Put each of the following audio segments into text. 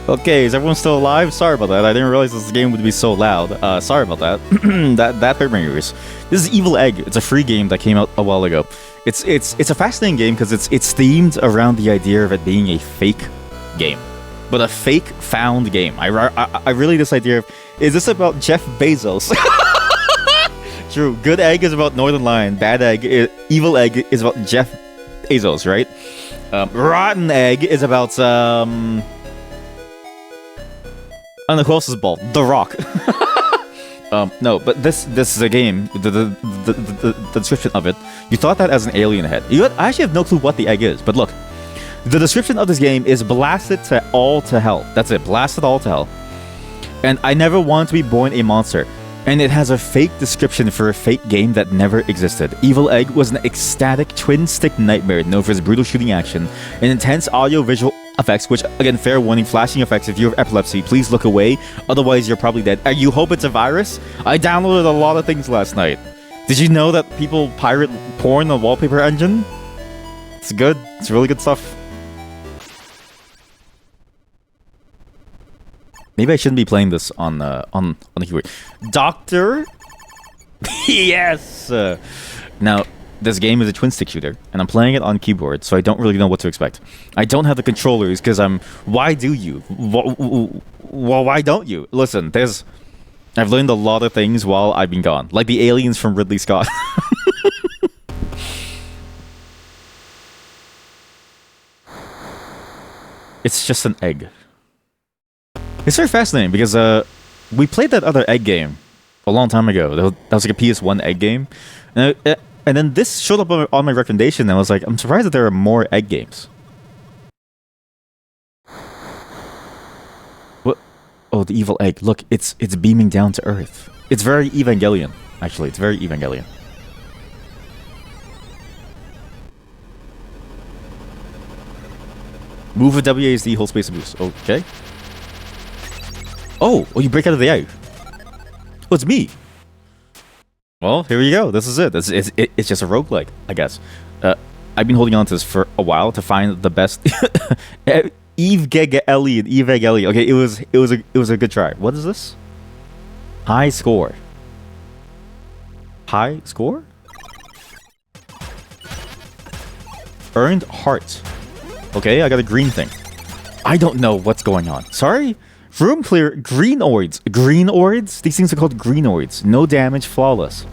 Okay, is everyone still alive? Sorry about that. I didn't realize this game would be so loud. Sorry about that. that hurt my ears. This is Evil Egg. It's a free game that came out a while ago. It's a fascinating game because it's themed around the idea of it being a fake game, but a fake found game. I really this idea of, is this about Jeff Bezos? True. Good Egg is about Northern Lion. Bad Egg, Evil Egg is about Jeff Bezos, right? Rotten Egg is about I don't know who else is bald. The Rock. No, but this is a game. The description of it, you thought that as an alien head. I actually have no clue what the egg is, but look. The description of this game is blasted to all to hell. That's it, blasted all to hell. And I never wanted to be born a monster. And it has a fake description for a fake game that never existed. Evil Egg was an ecstatic twin-stick nightmare known for its brutal shooting action and intense audio-visual effects, which, again, fair warning, flashing effects. If you have epilepsy, please look away, otherwise you're probably dead. You hope it's a virus? I downloaded a lot of things last night. Did you know that people pirate porn on Wallpaper Engine? It's good. It's really good stuff. Maybe I shouldn't be playing this on the keyboard. Doctor? Yes! Now, this game is a twin-stick shooter, and I'm playing it on keyboard, so I don't really know what to expect. I don't have the controllers, because Why do you? Well, why don't you? Listen, I've learned a lot of things while I've been gone. Like the aliens from Ridley Scott. It's just an egg. It's very fascinating because we played that other egg game a long time ago. That was like a PS1 egg game. And then this showed up on my recommendation, and I was like, I'm surprised that there are more egg games. What? Oh, the evil egg. Look, it's beaming down to Earth. It's very Evangelion, actually. It's very Evangelion. Move with WASD, hold space and boost. Okay. Oh, you break out of the egg. Oh, it's me. Well, here we go. This is it. It's just a roguelike, I guess. I've been holding on to this for a while to find the best. Evangelion. Okay, it was a good try. What is this? High score. High score? Earned heart. Okay, I got a green thing. I don't know what's going on. Sorry? Room clear. Greenoids. Greenoids? These things are called greenoids. No damage, flawless.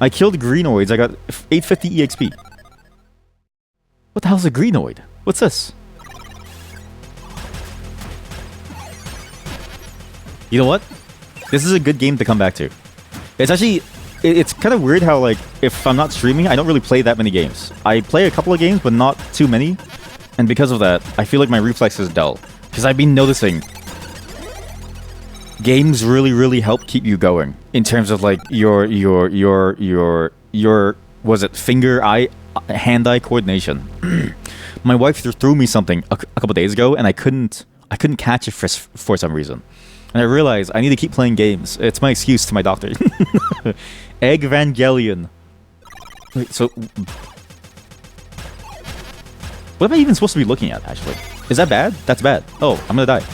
I killed greenoids. I got 850 EXP. What the hell's a greenoid? What's this? You know what? This is a good game to come back to. It's actually... It's kind of weird how, like, if I'm not streaming, I don't really play that many games. I play a couple of games, but not too many. And because of that, I feel like my reflex is dull. Because I've been noticing... games really help keep you going in terms of like your was it hand-eye coordination. My wife threw me something a couple days ago, and I couldn't catch it for some reason, and I realized I need to keep playing games. It's my excuse to my doctor. Eggvangelion. Wait, so what am I even supposed to be looking at? Actually, is that bad? That's bad. Oh, I'm gonna die.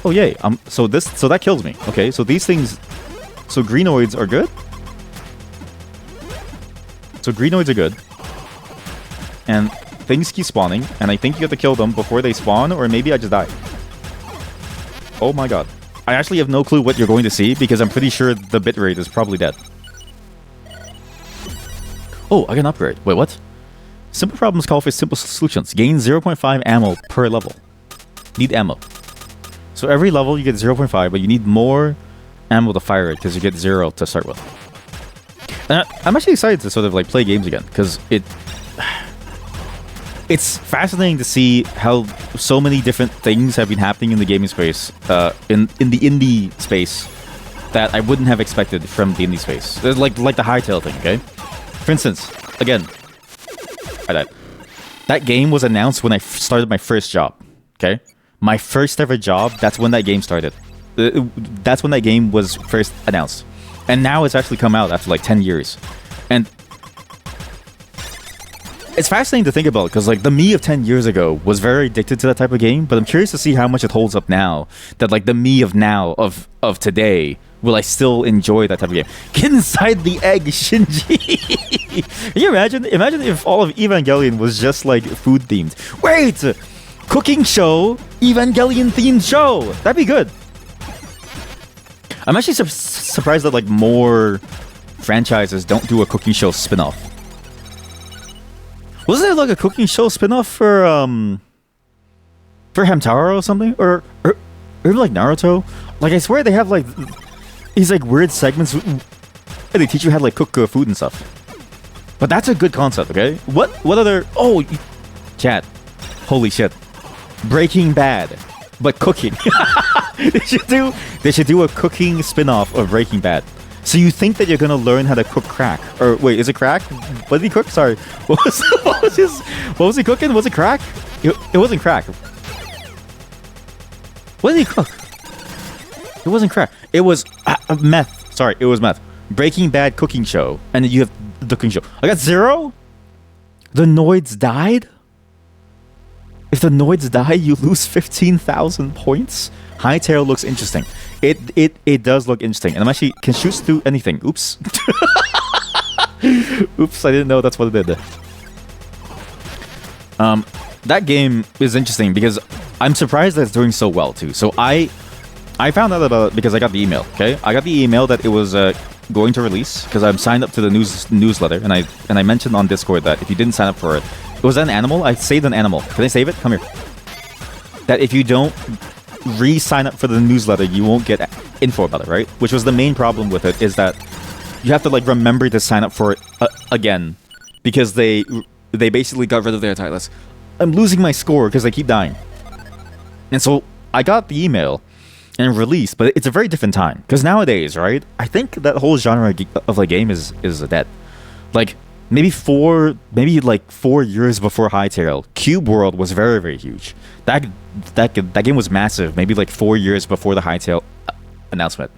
Oh yay! So that kills me. Okay, so these things, so greenoids are good. So greenoids are good, and things keep spawning, and I think you have to kill them before they spawn, or maybe I just die. Oh my god! I actually have no clue what you're going to see because I'm pretty sure the bitrate is probably dead. Oh, I can upgrade. Wait, what? Simple problems call for simple solutions. Gain 0.5 ammo per level. Need ammo. So every level you get 0.5, but you need more ammo to fire it because you get 0 to start with. And I'm actually excited to sort of like play games again because it's fascinating to see how so many different things have been happening in the gaming space, in the indie space, that I wouldn't have expected from the indie space. Like the Hytale thing, okay? For instance, again, I died. That game was announced when I started my first job, okay? My first ever job, that's when that game started. That's when that game was first announced. And now it's actually come out after like 10 years. And it's fascinating to think about because like the me of 10 years ago was very addicted to that type of game, but I'm curious to see how much it holds up now. That like the me of now of today, will I still enjoy that type of game? Get inside the egg, Shinji. Can you imagine? Imagine if all of Evangelion was just like food themed. Wait, cooking show, Evangelion themed show. That'd be good. I'm actually surprised that like more franchises don't do a cooking show spin-off. Wasn't there like a cooking show spin-off for Hamtaro or something? Or like Naruto? Like I swear they have like these like weird segments and they teach you how to like cook food and stuff. But that's a good concept, okay? What other chat. Holy shit. Breaking Bad, but cooking. They should do a cooking spin-off of Breaking Bad. So you think that you're gonna learn how to cook crack? Or wait, is it crack? What did he cook? Sorry, what was he cooking? Was it crack? It wasn't crack. What did he cook? It wasn't crack. It was meth. Sorry, it was meth. Breaking Bad cooking show, and then you have the cooking show. I got 0. The Noids died. If the Noids die, you lose 15,000 points. Hytale looks interesting. It does look interesting, and I'm actually can shoot through anything. Oops. Oops, I didn't know that's what it did. That game is interesting because I'm surprised that it's doing so well too. So I found out about it because I got the email. Okay, I got the email that it was going to release because I'm signed up to the newsletter, and I mentioned on Discord that if you didn't sign up for it, was that an animal? I saved an animal. Can I save it? Come here. That if you don't re-sign up for the newsletter, you won't get info about it, right? Which was the main problem with it, is that you have to like remember to sign up for it again because they basically got rid of their entire list. I'm losing my score because I keep dying. And so I got the email and released, but it's a very different time because nowadays, right? I think that whole genre of like game is dead. Like maybe 4 years before Hytale, Cube World was very, very huge. That game was massive, maybe like 4 years before the Hytale announcement.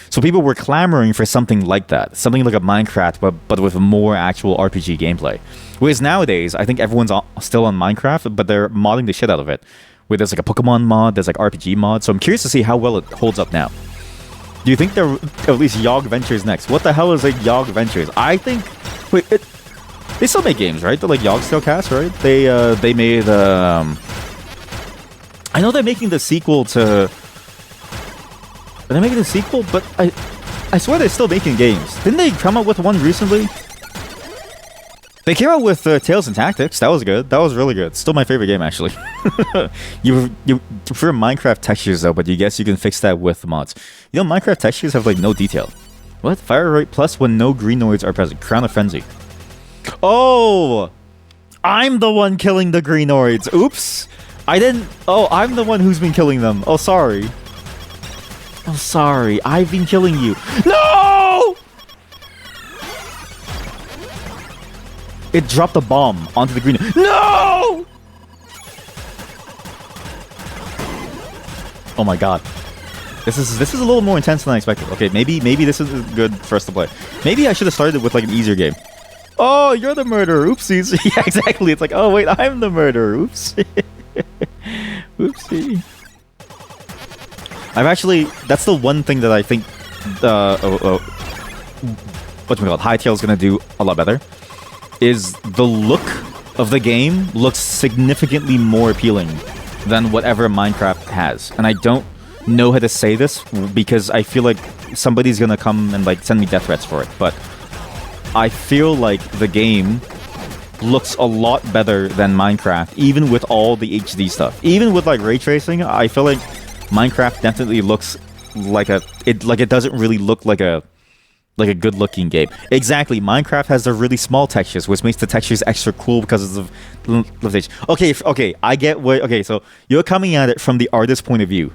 So people were clamoring for something like that, something like a Minecraft, but with more actual RPG gameplay. Whereas nowadays, I think everyone's still on Minecraft, but they're modding the shit out of it. Where there's like a Pokemon mod, there's like RPG mod. So I'm curious to see how well it holds up now. Do you think they're at least Yog Ventures next? What the hell is like Yog Ventures? I think they still make games, right? They're like Yog still cast, right? They made I know they're making the sequel to. Are they making the sequel? But I swear they're still making games. Didn't they come out with one recently? They came out with Tales and Tactics. That was good. That was really good. Still my favorite game, actually. You prefer Minecraft textures though, but you guess you can fix that with mods. You know, Minecraft textures have like no detail. What? Fire rate plus when no greenoids are present. Crown of Frenzy. Oh! I'm the one killing the greenoids. Oops! I didn't... Oh, I'm the one who's been killing them. Oh, sorry. Oh, sorry. I've been killing you. No! It dropped a bomb onto the green... No! Oh my god. This is a little more intense than I expected. Okay, maybe this is good for us to play. Maybe I should have started with like an easier game. Oh, you're the murderer. Oopsies. Yeah, exactly. It's like, oh wait, I'm the murderer. Oops. Oopsie. I've actually... That's the one thing that I think... whatchamacallit, Hytale's gonna do a lot better. Is the look of the game looks significantly more appealing than whatever Minecraft has. And I don't know how to say this because I feel like somebody's gonna come and like send me death threats for it. But I feel like the game looks a lot better than Minecraft, even with all the HD stuff. Even with like ray tracing, I feel like Minecraft definitely looks like it doesn't really look like a good-looking game. Exactly, Minecraft has the really small textures, which makes the textures extra cool because of limitation. Okay, I get what... Okay, so you're coming at it from the artist's point of view.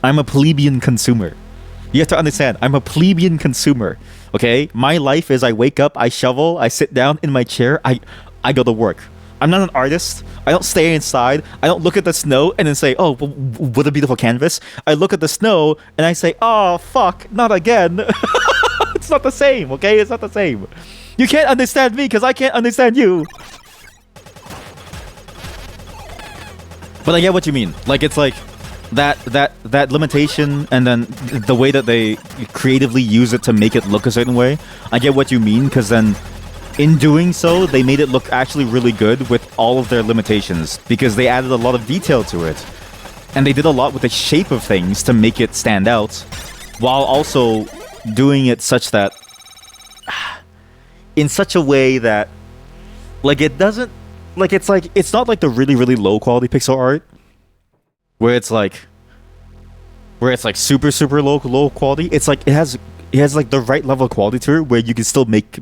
I'm a plebeian consumer. You have to understand, I'm a plebeian consumer. Okay, my life is I wake up, I shovel, I sit down in my chair, I go to work. I'm not an artist. I don't stay inside. I don't look at the snow and then say, oh, what a beautiful canvas. I look at the snow and I say, oh, fuck, not again. It's not the same, okay? It's not the same. You can't understand me because I can't understand you. But I get what you mean. Like it's like that limitation, and then the way that they creatively use it to make it look a certain way. I get what you mean, because then in doing so, they made it look actually really good with all of their limitations, because they added a lot of detail to it. And they did a lot with the shape of things to make it stand out, while also doing it such that in such a way that like it doesn't it's not like the really really low quality pixel art where it's like super super low quality. It's like it has like the right level of quality to it where you can still make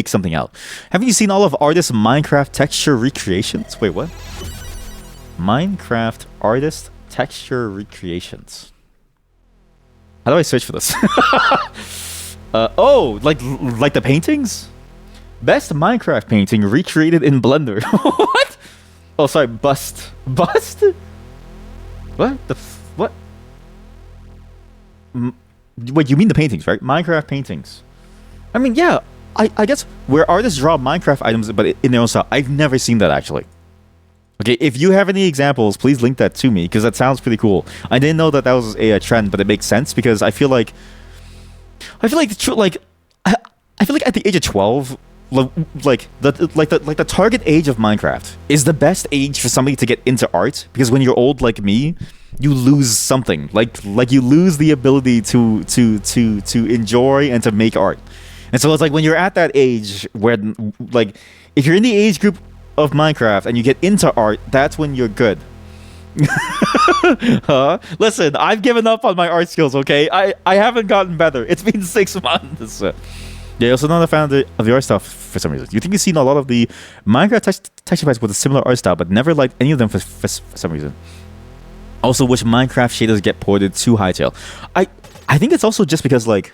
something out. Haven't you seen all of artist Minecraft texture recreations? Wait, what? Minecraft artist texture recreations. How do I search for this? Oh, like the paintings? Best Minecraft painting recreated in Blender. What? Oh, sorry, bust. Bust? What? What? Wait, you mean the paintings, right? Minecraft paintings. I mean, yeah, I guess where artists draw Minecraft items, but in their own style. I've never seen that, actually. Okay, if you have any examples, please link that to me, because that sounds pretty cool. I didn't know that was a trend, but it makes sense, because I feel like at the age of 12, like the target age of Minecraft is the best age for somebody to get into art, because when you're old like me, you lose something. Like you lose the ability to enjoy and to make art. And so it's like when you're at that age where, like, if you're in the age group of Minecraft and you get into art, that's when you're good. Huh? Listen, I've given up on my art skills, okay? I haven't gotten better. It's been 6 months. Yeah, also not a fan of the art style for some reason. You think you've seen a lot of the Minecraft texture packs with a similar art style, but never liked any of them for some reason. Also wish Minecraft shaders get ported to Hytale. I think it's also just because, like,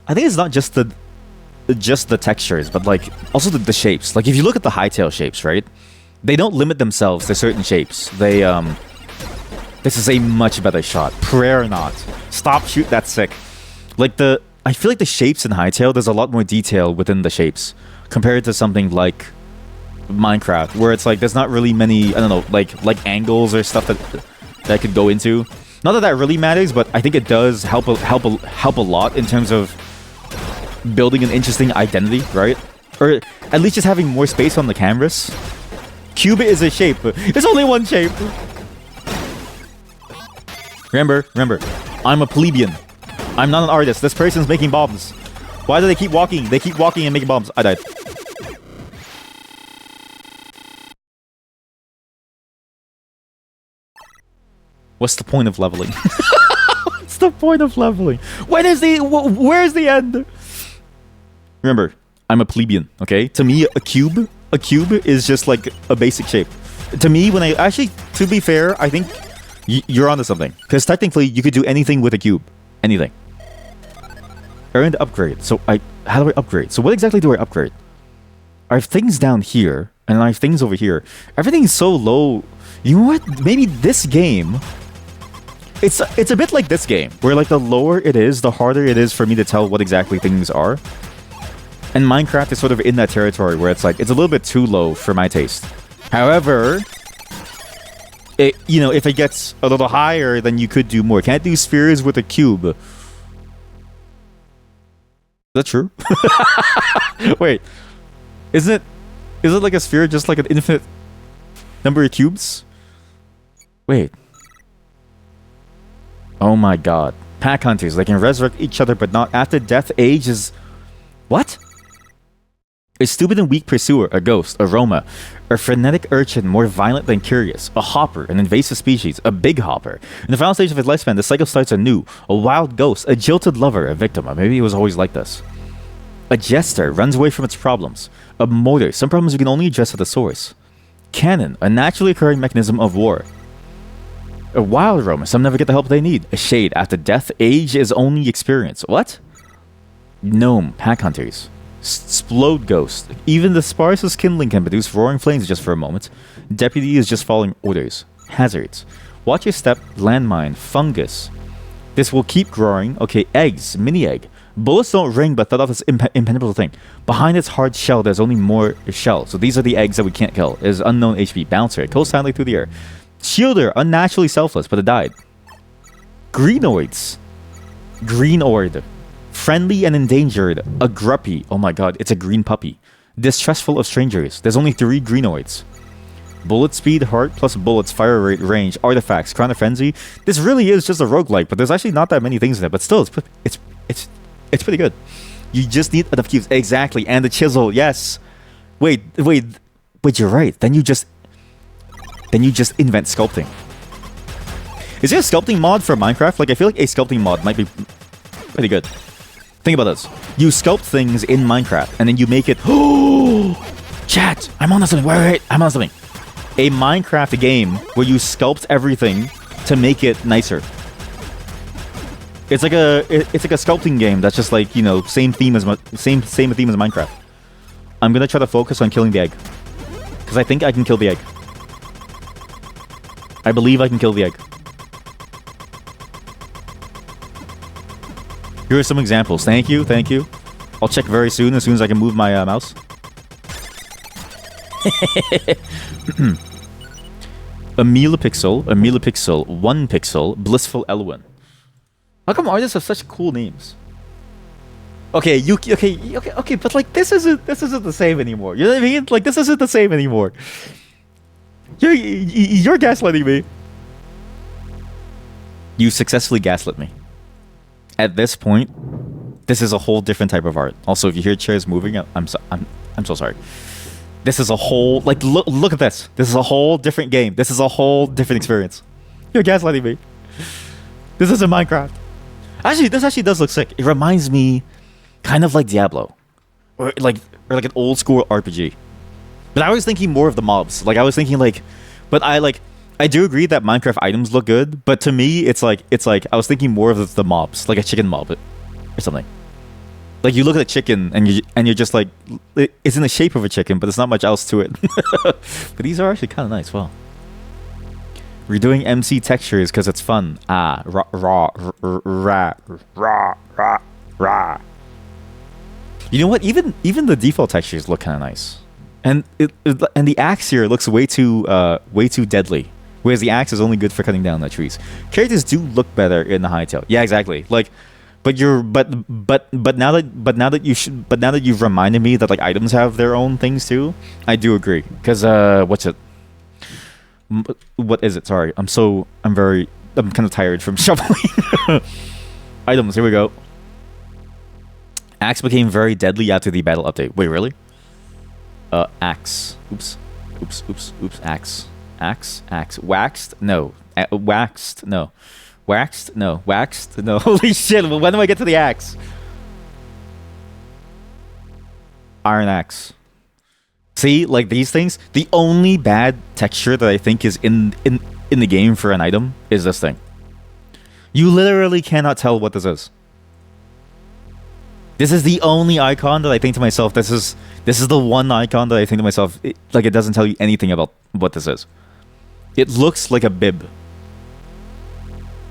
I think it's not just the textures, but like also the shapes. Like if you look at the Hytale shapes, right? They don't limit themselves to certain shapes. They this is a much better shot. Prayer not. Stop shoot, that's sick. Like I feel like the shapes in Hytale, there's a lot more detail within the shapes compared to something like Minecraft, where it's like there's not really many, I don't know, like angles or stuff that could go into. Not that that really matters, but I think it does help a lot in terms of building an interesting identity, right? Or at least just having more space on the canvas. Cube is a shape. There's only one shape. Remember, I'm a plebeian. I'm not an artist. This person's making bombs. Why do they keep walking? They keep walking and making bombs. I died. What's the point of leveling? What's the point of leveling? Where's the end? Remember, I'm a plebeian, okay? To me, a cube is just like a basic shape. To me, to be fair, I think you're onto something. Because technically, you could do anything with a cube. Anything. Earned upgrade. So how do I upgrade? So what exactly do I upgrade? I have things down here, and I have things over here. Everything's so low. You know what? Maybe this game... It's a bit like this game, where like the lower it is, the harder it is for me to tell what exactly things are. And Minecraft is sort of in that territory where it's like, it's a little bit too low for my taste. However, if it gets a little higher, then you could do more. Can't do spheres with a cube. Is that true? Wait, is it like a sphere just like an infinite number of cubes? Wait. Oh my god. Pack hunters, they can resurrect each other but not after death. Age is... What? A stupid and weak pursuer, a ghost, a Roma, a frenetic urchin more violent than curious, a hopper, an invasive species, a big hopper. In the final stage of his lifespan, the cycle starts anew. A wild ghost, a jilted lover, a victim, or maybe it was always like this. A jester runs away from its problems. A mortar, some problems you can only address at the source. Cannon, a naturally occurring mechanism of war. A wild Roma, some never get the help they need. A shade, after death, age is only experience. What? Gnome, pack hunters. Splode ghost. Even the sparsest kindling can produce roaring flames just for a moment. Deputy is just following orders. Hazards. Watch your step. Landmine. Fungus. This will keep growing. Okay, eggs. Mini egg. Bullets don't ring, but that off this impenetrable thing. Behind its hard shell, there's only more shell. So these are the eggs that we can't kill. Is unknown HP. Bouncer. It goes silently through the air. Shielder, unnaturally selfless, but it died. Greenoids. Greenoid. Friendly and endangered. A gruppy. Oh my god, it's a green puppy. Distrustful of strangers. There's only 3 Greenoids. Bullet speed, heart plus bullets, fire rate, range, artifacts, Crown of Frenzy. This really is just a roguelike, but there's actually not that many things in it. But still, it's pretty good. You just need enough cubes. Exactly. And the chisel, yes. Wait, you're right. Then you just invent sculpting. Is there a sculpting mod for Minecraft? Like, I feel like a sculpting mod might be pretty good. Think about this. You sculpt things in Minecraft, and then you make it... Oh! Chat! I'm on something. Wait. I'm on something. A Minecraft game where you sculpt everything to make it nicer. It's like a sculpting game that's just like, you know, same theme as Minecraft. I'm gonna try to focus on killing the egg. Because I think I can kill the egg. I believe I can kill the egg. Here are some examples. Thank you. I'll check very soon, as soon as I can move my mouse. A millipixel, 1 pixel, blissful Elwyn. How come artists have such cool names? Okay, okay, but like this isn't the same anymore. You know what I mean? Like this isn't the same anymore. You're gaslighting me. You successfully gaslit me. At this point, this is a whole different type of art. Also, if you hear chairs moving, I'm so sorry. This is a whole look at this. This is a whole different game. This is a whole different experience. You're gaslighting me. This isn't Minecraft. Actually, this actually does look sick. It reminds me kind of like Diablo. Or like an old school RPG. But I was thinking more of the mobs. Like I was thinking like, but I do agree that Minecraft items look good, but to me it's like I was thinking more of the mobs, like a chicken mob or something. Like you look at a chicken and you're just like, it's in the shape of a chicken, but there's not much else to it. But these are actually kind of nice. Wow. Redoing MC textures because it's fun. Raw. You know what? Even the default textures look kind of nice, and and the axe here looks way too deadly. Whereas the axe is only good for cutting down the trees. Characters do look better in the hightail. Yeah, exactly. Like, but now that you've reminded me that like items have their own things too, I do agree. Because what is it? Sorry, I'm kind of tired from shuffling. Items. Here we go. Axe became very deadly after the battle update. Wait, really? Axe. Oops. Axe. Waxed? No. Waxed? No. Waxed? No. Waxed? No. Holy shit, when do I get to the axe? Iron axe. See, like these things, the only bad texture that I think is in the game for an item is this thing. You literally cannot tell what this is. This is the only icon that I think to myself, this is the one icon that I think to myself, it doesn't tell you anything about what this is. It looks like a bib.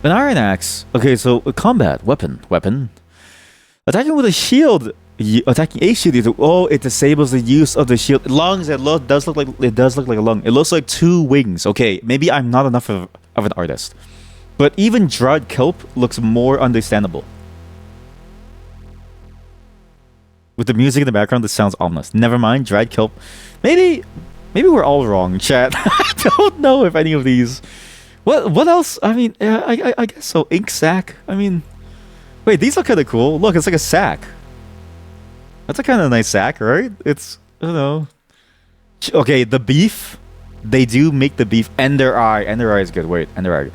An iron axe. Okay, so combat weapon. Attacking with a shield. Attacking a shield. Oh, it disables the use of the shield. Lungs. It does look like a lung. It looks like 2 wings. Okay, maybe I'm not enough of an artist, but even dried kelp looks more understandable. With the music in the background, this sounds ominous. Never mind, dried kelp. Maybe we're all wrong, chat. I don't know if any of these. What else? I mean, I guess so. Ink sack. I mean, wait, these look kind of cool. Look, it's like a sack. That's a kind of nice sack, right? It's, I don't know. Okay, the beef. They do make the beef. Ender eye. Ender eye is good. Wait, ender eye.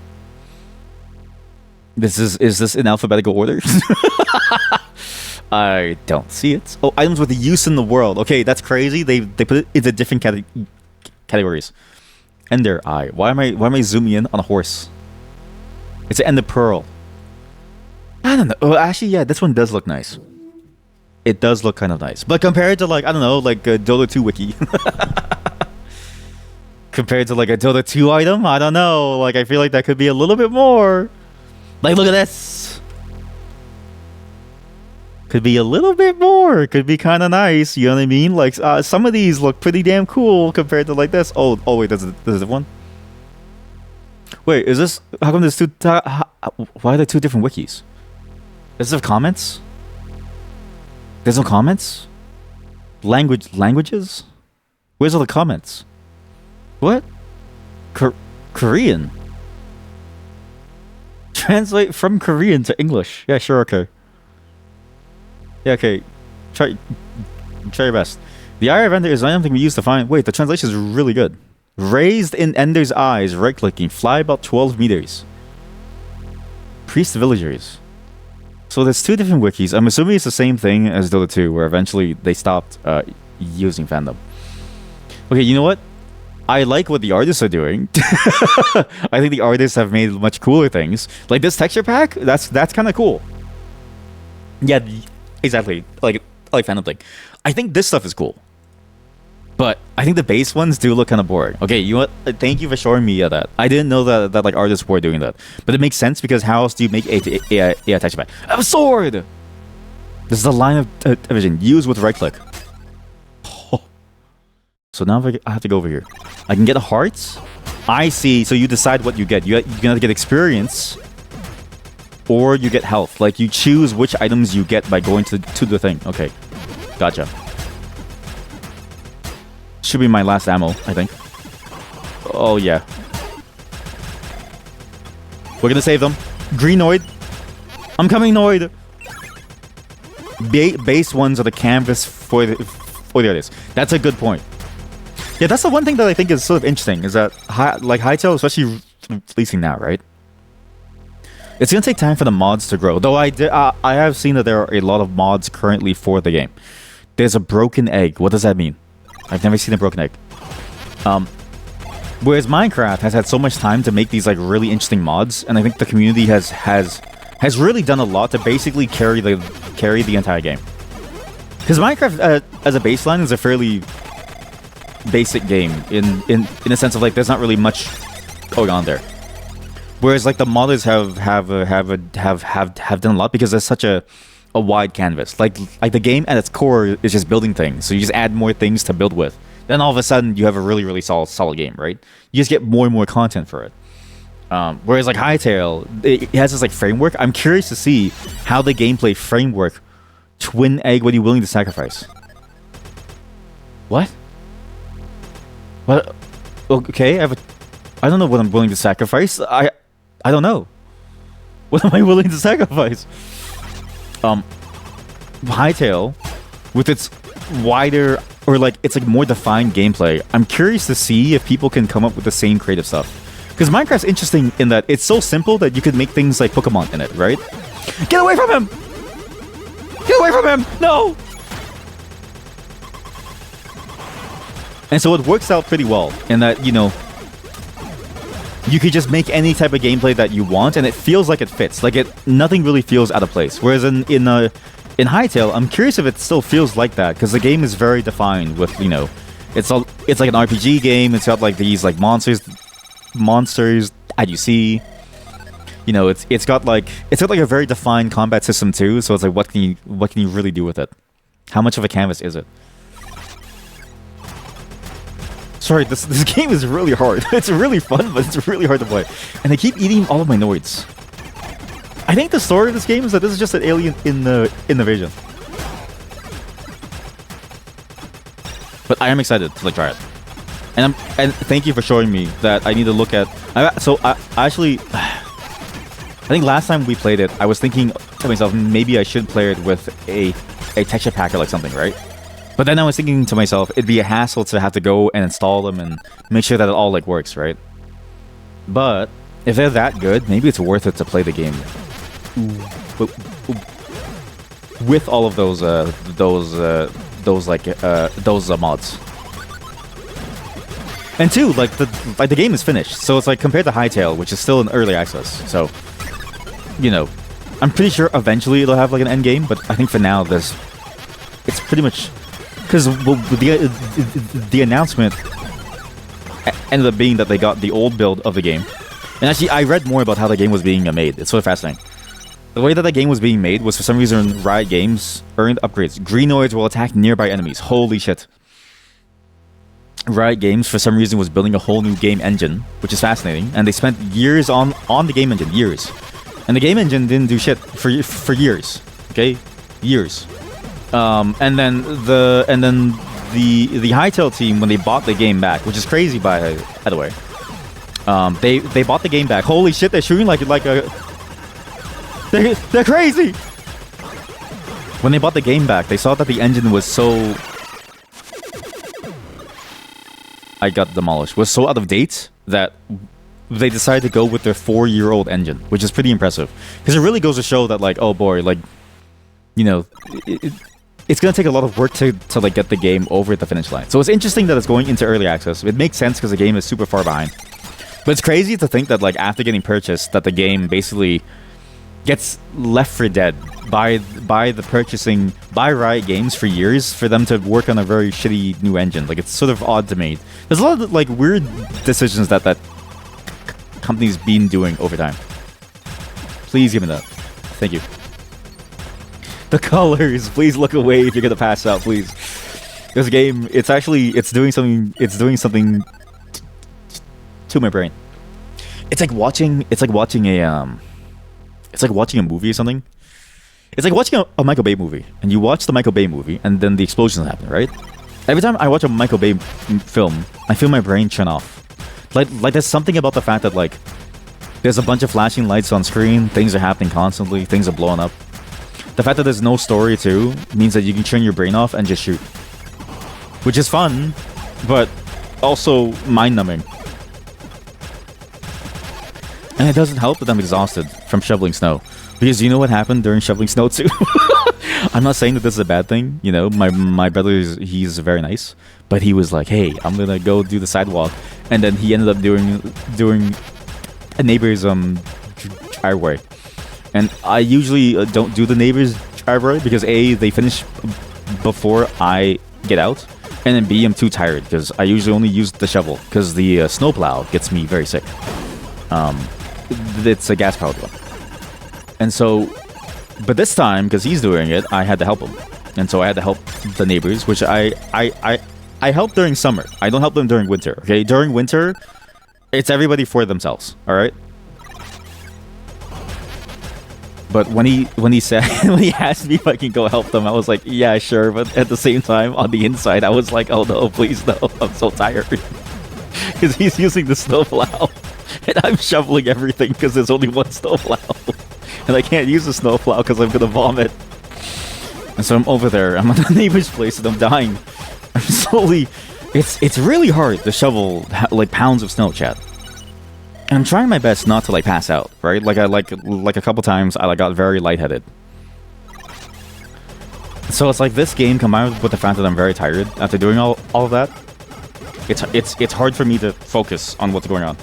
Is this in alphabetical order? I don't see it. Oh, items with use in the world. Okay, that's crazy. They put it into different categories. Ender eye. Why am I zooming in on a horse? It's an ender pearl. I don't know. Oh, actually, yeah, this one does look nice. It does look kind of nice, but compared to like I don't know, like a Dota 2 wiki. Compared to like a Dota 2 item, I don't know. Like I feel like that could be a little bit more. Like look at this. Could be a little bit more. Could be kind of nice. You know what I mean? Like some of these look pretty damn cool compared to like this. Oh wait, there's one. Wait, is this? How come there's two? Why are there two different wikis? Does it have comments? There's no comments. Languages? Where's all the comments? What? Korean. Translate from Korean to English. Yeah, sure, okay. Yeah, okay. Try your best. The eye of Ender is something we use to find. Wait, the translation is really good. Raised in Ender's eyes, right-clicking, fly about 12 meters. Priest villagers. So there's two different wikis. I'm assuming it's the same thing as Dota 2, where eventually they stopped using fandom. Okay, you know what? I like what the artists are doing. I think the artists have made much cooler things. Like this texture pack, that's kind of cool. Yeah, exactly. Like fandom thing. I think this stuff is cool. But I think the base ones do look kind of boring. Okay, you know what? Thank you for showing me that. I didn't know that like artists were doing that. But it makes sense because how else do you make a texture pack? A sword! This is the line of vision. Use with right click. Oh. So now I have to go over here. I can get hearts. I see. So you decide what you get. You can either get experience or you get health. Like you choose which items you get by going to the thing. Okay. Gotcha. Should be my last ammo, I think. Oh, yeah. We're gonna save them. Greenoid. I'm coming, Noid. Base ones are the canvas for the artists. That's a good point. Yeah, that's the one thing that I think is sort of interesting, is that Hytale, especially releasing now, right? It's gonna take time for the mods to grow. Though I have seen that there are a lot of mods currently for the game. There's a broken egg. What does that mean? I've never seen a broken egg. Whereas Minecraft has had so much time to make these like really interesting mods, and I think the community has really done a lot to basically carry the entire game. Because Minecraft as a baseline is a fairly basic game in a sense of like there's not really much going on there. Whereas like the modders have done a lot because there's such a wide canvas. Like the game at its core is just building things. So you just add more things to build with. Then all of a sudden you have a really solid game, right? You just get more and more content for it. Whereas like Hytale, it has this like framework. I'm curious to see how the gameplay framework twin egg what are you willing to sacrifice? What? What? Okay, I don't know what I'm willing to sacrifice. I don't know. What am I willing to sacrifice? Hytale, with its wider or like it's like more defined gameplay, I'm curious to see if people can come up with the same creative stuff. Because Minecraft's interesting in that it's so simple that you could make things like Pokemon in it, right? Get away from him! Get away from him! No! And so it works out pretty well in that, you know, you could just make any type of gameplay that you want, and it feels like it fits. Like nothing really feels out of place. Whereas in Hytale, I'm curious if it still feels like that because the game is very defined. With it's like an RPG game. It's got like these like monsters as you see. It's got like a very defined combat system too. So it's like what can you really do with it? How much of a canvas is it? Sorry, this game is really hard. It's really fun, but it's really hard to play. And I keep eating all of my noids. I think the story of this game is that this is just an alien in the invasion. But I am excited to like try it. And thank you for showing me that I need to look at. I think last time we played it, I was thinking to myself maybe I should play it with a texture pack or like something, right? But then I was thinking to myself, it'd be a hassle to have to go and install them and make sure that it all like works, right? But if they're that good, maybe it's worth it to play the game with all of those mods. And two, the game is finished, so it's like compared to Hytale, which is still in early access. So, I'm pretty sure eventually it'll have like an end game, but I think for now it's pretty much. Because the announcement ended up being that they got the old build of the game. And actually, I read more about how the game was being made. It's sort of fascinating. The way that the game was being made was for some reason Riot Games earned upgrades. Greenoids will attack nearby enemies. Holy shit. Riot Games for some reason was building a whole new game engine, which is fascinating, and they spent years on the game engine, years, and the game engine didn't do shit for years, okay, years, and then the Hytale team, when they bought the game back, which is crazy by the way, they bought the game back. Holy shit, they're shooting like a they're crazy. When they bought the game back, they saw that the engine was so was so out of date that they decided to go with their 4-year-old engine, which is pretty impressive. Because it really goes to show that, like, oh boy, like, you know, it's gonna take a lot of work to like get the game over the finish line. So it's interesting that it's going into early access. It makes sense because the game is super far behind. But it's crazy to think that, like, after getting purchased, that the game basically gets left for dead by Riot Games for years, for them to work on a very shitty new engine. Like, it's sort of odd to me. There's a lot of, like, weird decisions that company's been doing over time. Please give me that. Thank you. The colors. Please look away if you're gonna pass out, please. This game, it's doing something to my brain. It's like watching a movie or something. It's like watching a Michael Bay movie, and you watch the Michael Bay movie, and then the explosions happen, right? Every time I watch a Michael Bay film, I feel my brain turn off. Like there's something about the fact that, like, there's a bunch of flashing lights on screen, things are happening constantly, things are blowing up. The fact that there's no story too means that you can turn your brain off and just shoot, which is fun, but also mind-numbing. And it doesn't help that I'm exhausted from shoveling snow. Because you know what happened during shoveling snow too? I'm not saying that this is a bad thing. You know, my brother, he's very nice. But he was like, hey, I'm gonna go do the sidewalk. And then he ended up doing a neighbor's driveway. And I usually don't do the neighbor's driveway because A, they finish before I get out. And then B, I'm too tired because I usually only use the shovel because the snowplow gets me very sick. It's a gas-powered one. And so, but this time, because he's doing it, I had to help him. And so I had to help the neighbors, which I help during summer. I don't help them during winter, okay? During winter, it's everybody for themselves, all right? But when he asked me if I can go help them, I was like, yeah, sure. But at the same time, on the inside, I was like, oh no, please no. I'm so tired. Because he's using the snowplow. And I'm shoveling everything because there's only one snowplow. And I can't use the snowplow because I'm gonna vomit. And so I'm over there. I'm at the neighbor's place and I'm dying. I'm slowly... It's really hard to shovel like pounds of snow, chat. And I'm trying my best not to like pass out, right? Like a couple times I got very lightheaded. So it's like this game combined with the fact that I'm very tired after doing all of that. It's hard for me to focus on what's going on.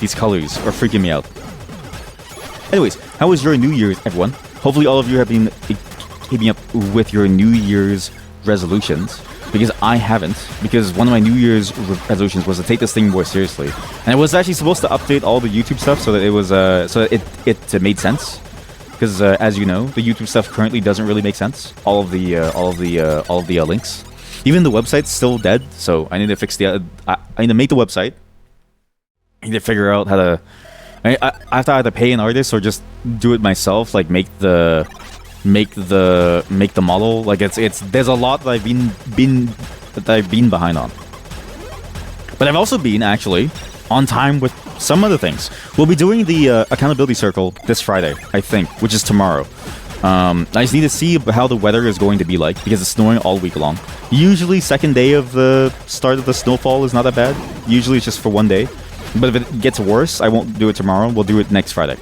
These colors are freaking me out. Anyways, how was your New Year's, everyone? Hopefully all of you have been keeping up with your New Year's resolutions. Because I haven't. Because one of my New Year's resolutions was to take this thing more seriously. And I was actually supposed to update all the YouTube stuff so that it was so that it made sense. Because as you know, the YouTube stuff currently doesn't really make sense. All of the links. Even the website's still dead. So I need to fix I need to make the website. I need to figure out how to... I have to either pay an artist or just do it myself. Like make the model. Like there's a lot that I've been behind on. But I've also been actually on time with some other things. We'll be doing the accountability circle this Friday, I think, which is tomorrow. I just need to see how the weather is going to be like because it's snowing all week long. Usually second day of the start of the snowfall is not that bad. Usually it's just for one day. But if it gets worse, I won't do it tomorrow. We'll do it next Friday.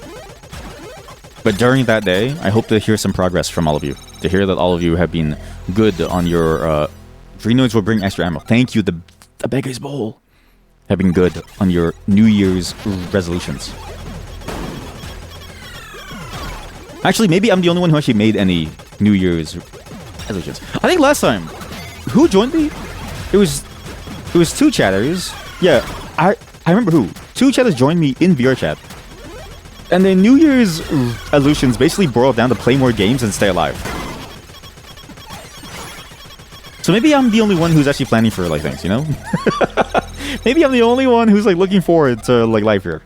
But during that day, I hope to hear some progress from all of you. To hear that all of you have been good on your... Dreamnoids will bring extra ammo. Thank you, the Beggar's Bowl. Have been good on your New Year's resolutions. Actually, maybe I'm the only one who actually made any New Year's resolutions. I think last time, who joined me? It was two chatters. Yeah, I remember who. Two chatters joined me in VR chat. And their New Year's resolutions basically boiled down to play more games and stay alive. So maybe I'm the only one who's actually planning for like things, you know? Maybe I'm the only one who's like looking forward to like life here.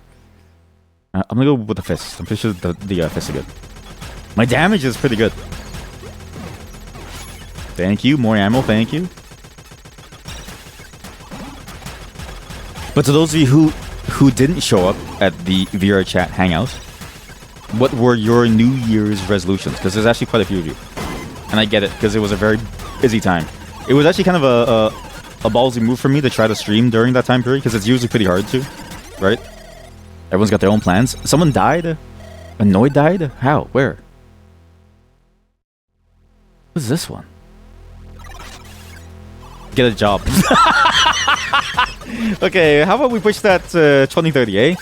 I'm gonna go with the fist. I'm pretty sure the fist is good. My damage is pretty good. Thank you. More ammo. Thank you. But to those of you who didn't show up at the VR chat hangout, what were your New Year's resolutions? Because there's actually quite a few of you. And I get it, because it was a very busy time. It was actually kind of a ballsy move for me to try to stream during that time period, because it's usually pretty hard to, right? Everyone's got their own plans. Someone died? Annoyed died? How? Where? What's this one? Get a job. Okay, how about we push that to 2030, eh?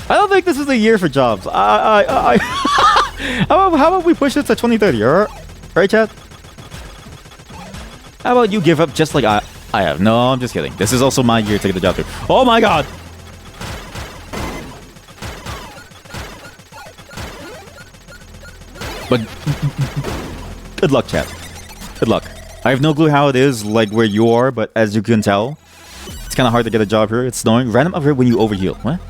I don't think this is the year for jobs. How about we push it to 2030, alright? Right, chat? How about you give up just like I have? No, I'm just kidding. This is also my year to get the job too. Oh my god! But good luck, chat. Good luck. I have no clue how it is, like where you are, but as you can tell, it's kind of hard to get a job here. It's snowing. Random upgrade when you overheal. What?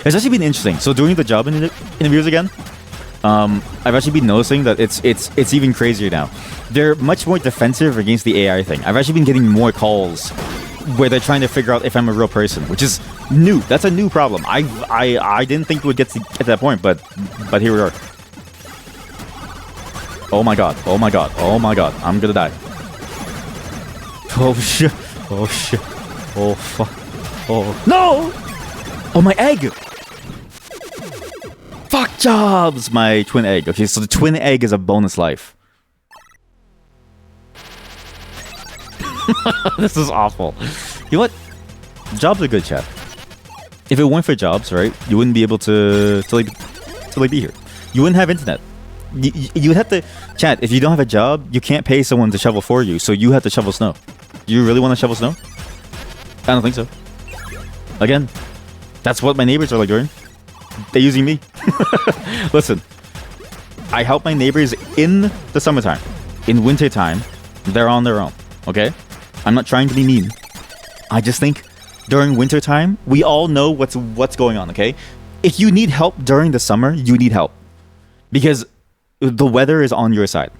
It's actually been interesting. So doing the job interviews again, I've actually been noticing that it's even crazier now. They're much more defensive against the AI thing. I've actually been getting more calls where they're trying to figure out if I'm a real person, which is new. That's a new problem. I didn't think it would get to that point, but here we are. Oh my god. Oh my god. Oh my god. I'm gonna die. Oh shit. Oh shit. Oh fuck. Oh no! Oh, my egg! Fuck jobs! My twin egg. Okay, so the twin egg is a bonus life. This is awful. You know what? Jobs are good, chat. If it weren't for jobs, right, you wouldn't be able to be here. You wouldn't have internet. You would have to... Chat, if you don't have a job, you can't pay someone to shovel for you, so you have to shovel snow. Do you really want to shovel snow? I don't think so. Again, that's what my neighbors are like doing. They're using me. Listen, I help my neighbors in the summertime. In wintertime, they're on their own, okay? I'm not trying to be mean. I just think during wintertime, we all know what's going on, okay? If you need help during the summer, you need help. Because the weather is on your side.